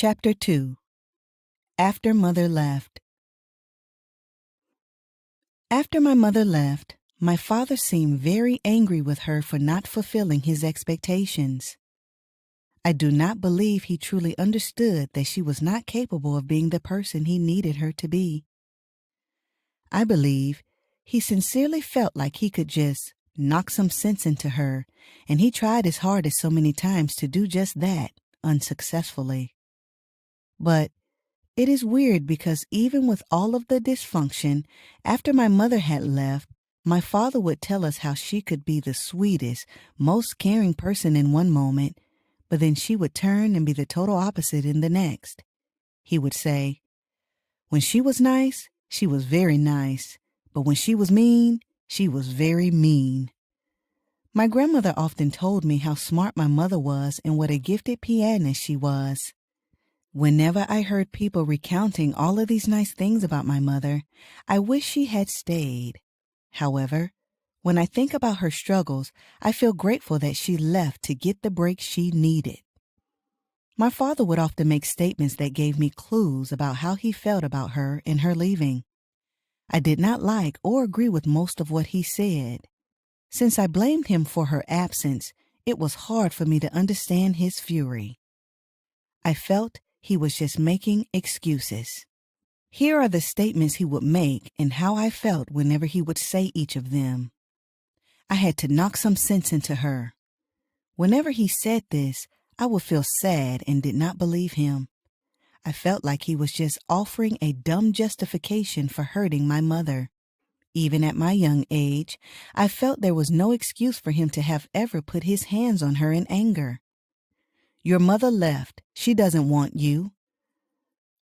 Chapter 2. After Mother Left. After my mother left, my father seemed very angry with her for not fulfilling his expectations. I do not believe he truly understood that she was not capable of being the person he needed her to be. I believe he sincerely felt like he could just knock some sense into her, and he tried his hardest so many times to do just that, unsuccessfully. But it is weird because even with all of the dysfunction, after my mother had left, my father would tell us how she could be the sweetest, most caring person in one moment, but then she would turn and be the total opposite in the next. He would say, when she was nice, she was very nice, but when she was mean, she was very mean. My grandmother often told me how smart my mother was and what a gifted pianist she was. Whenever I heard people recounting all of these nice things about my mother, I wish she had stayed. However, when I think about her struggles, I feel grateful that she left to get the break she needed. My father would often make statements that gave me clues about how he felt about her and her leaving. I did not like or agree with most of what he said. Since I blamed him for her absence, it was hard for me to understand his fury. I felt he was just making excuses. Here are the statements he would make and how I felt whenever he would say each of them. I had to knock some sense into her. Whenever he said this, I would feel sad and did not believe him. I felt like he was just offering a dumb justification for hurting my mother. Even at my young age, I felt there was no excuse for him to have ever put his hands on her in anger. Your mother left. She doesn't want you.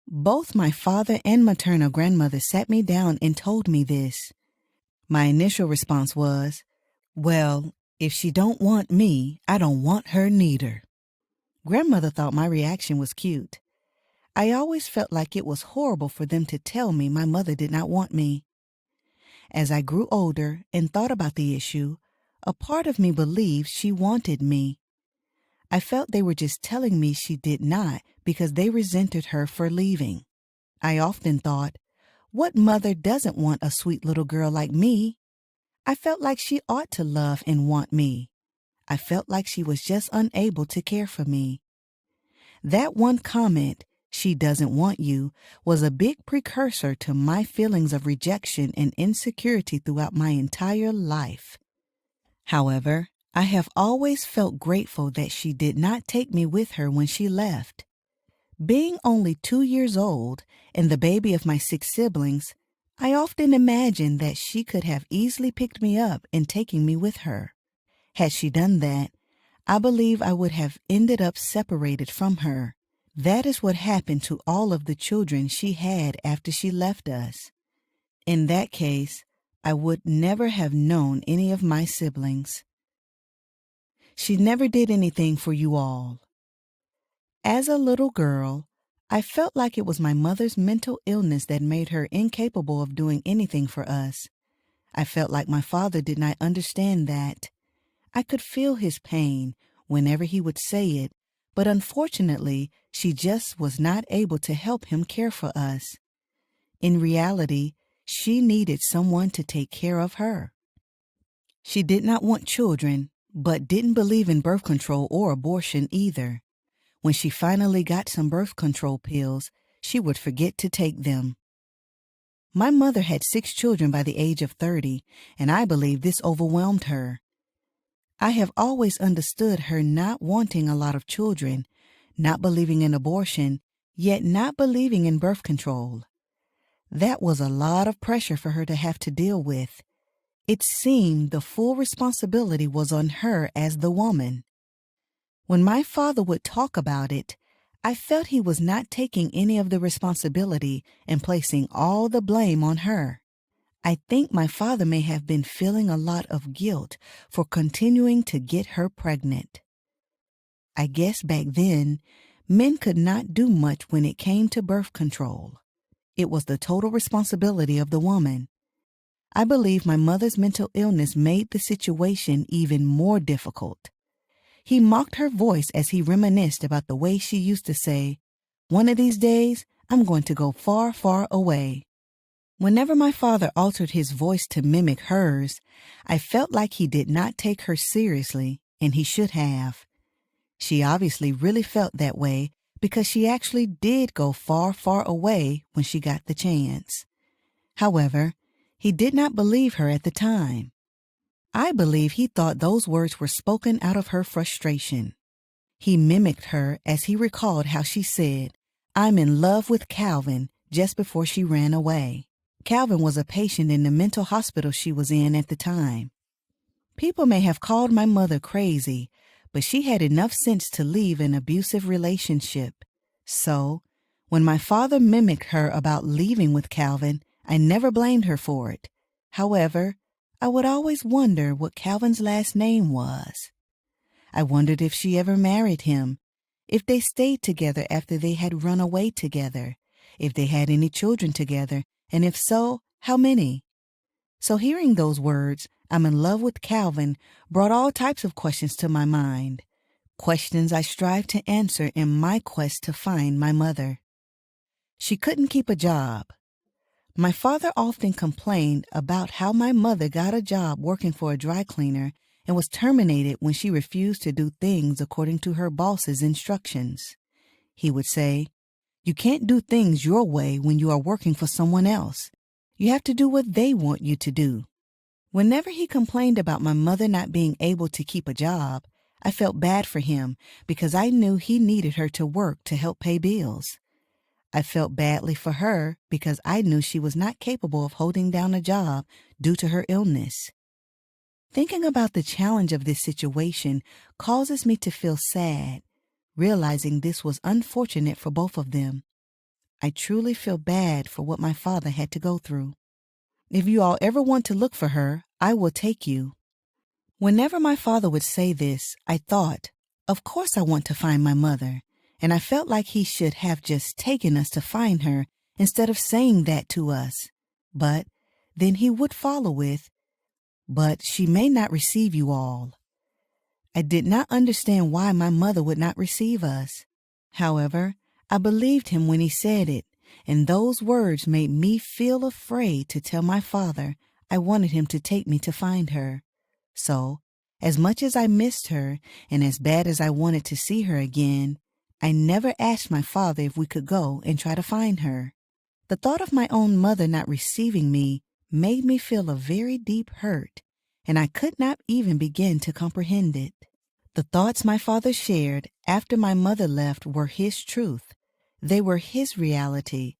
Both my father and maternal grandmother sat me down and told me this. My initial response was, well, if she don't want me, I don't want her neither. Grandmother thought my reaction was cute. I always felt like it was horrible for them to tell me my mother did not want me. As I grew older and thought about the issue, a part of me believed she wanted me. I felt they were just telling me she did not because they resented her for leaving. I often thought, what mother doesn't want a sweet little girl like me? I felt like she ought to love and want me. I felt like she was just unable to care for me. That one comment, she doesn't want you, was a big precursor to my feelings of rejection and insecurity throughout my entire life. However, I have always felt grateful that she did not take me with her when she left. Being only 2 years old and the baby of my 6 siblings, I often imagined that she could have easily picked me up and taken me with her. Had she done that, I believe I would have ended up separated from her. That is what happened to all of the children she had after she left us. In that case, I would never have known any of my siblings. She never did anything for you all. As a little girl, I felt like it was my mother's mental illness that made her incapable of doing anything for us. I felt like my father did not understand that. I could feel his pain whenever he would say it, but unfortunately, she just was not able to help him care for us. In reality, she needed someone to take care of her. She did not want children, but didn't believe in birth control or abortion either. When she finally got some birth control pills, she would forget to take them. My mother had 6 children by the age of 30, and I believe this overwhelmed her. I have always understood her not wanting a lot of children, not believing in abortion, yet not believing in birth control. That was a lot of pressure for her to have to deal with. It seemed the full responsibility was on her as the woman. When my father would talk about it, I felt he was not taking any of the responsibility and placing all the blame on her. I think my father may have been feeling a lot of guilt for continuing to get her pregnant. I guess back then, men could not do much when it came to birth control. It was the total responsibility of the woman. I believe my mother's mental illness made the situation even more difficult. He mocked her voice as he reminisced about the way she used to say, One of these days, I'm going to go far, far away." Whenever my father altered his voice to mimic hers, I felt like he did not take her seriously, and he should have. She obviously really felt that way because she actually did go far, far away when she got the chance. However, he did not believe her at the time. I believe he thought those words were spoken out of her frustration. He mimicked her as he recalled how she said, "I'm in love with Calvin," just before she ran away. Calvin was a patient in the mental hospital she was in at the time. People may have called my mother crazy, but she had enough sense to leave an abusive relationship. So, when my father mimicked her about leaving with Calvin, I never blamed her for it. However, I would always wonder what Calvin's last name was. I wondered if she ever married him, if they stayed together after they had run away together, if they had any children together, and if so, how many? So hearing those words, "I'm in love with Calvin," brought all types of questions to my mind, questions I strive to answer in my quest to find my mother. She couldn't keep a job. My father often complained about how my mother got a job working for a dry cleaner and was terminated when she refused to do things according to her boss's instructions. He would say, "You can't do things your way when you are working for someone else. You have to do what they want you to do." Whenever he complained about my mother not being able to keep a job, I felt bad for him because I knew he needed her to work to help pay bills. I felt badly for her because I knew she was not capable of holding down a job due to her illness. Thinking about the challenge of this situation causes me to feel sad, realizing this was unfortunate for both of them. I truly feel bad for what my father had to go through. If you all ever want to look for her, I will take you. Whenever my father would say this, I thought, of course I want to find my mother, and I felt like he should have just taken us to find her instead of saying that to us. But then he would follow with, "But she may not receive you all." I did not understand why my mother would not receive us. However, I believed him when he said it, and those words made me feel afraid to tell my father I wanted him to take me to find her. So, as much as I missed her and as bad as I wanted to see her again, I never asked my father if we could go and try to find her. The thought of my own mother not receiving me made me feel a very deep hurt, and I could not even begin to comprehend it. The thoughts my father shared after my mother left were his truth. They were his reality,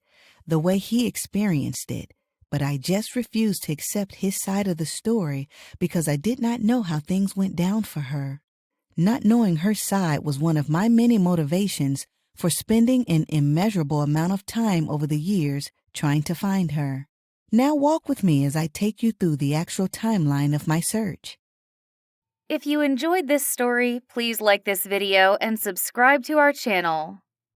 the way he experienced it, but I just refused to accept his side of the story because I did not know how things went down for her. Not knowing her side was one of my many motivations for spending an immeasurable amount of time over the years trying to find her. Now walk with me as I take you through the actual timeline of my search. If you enjoyed this story, please like this video and subscribe to our channel.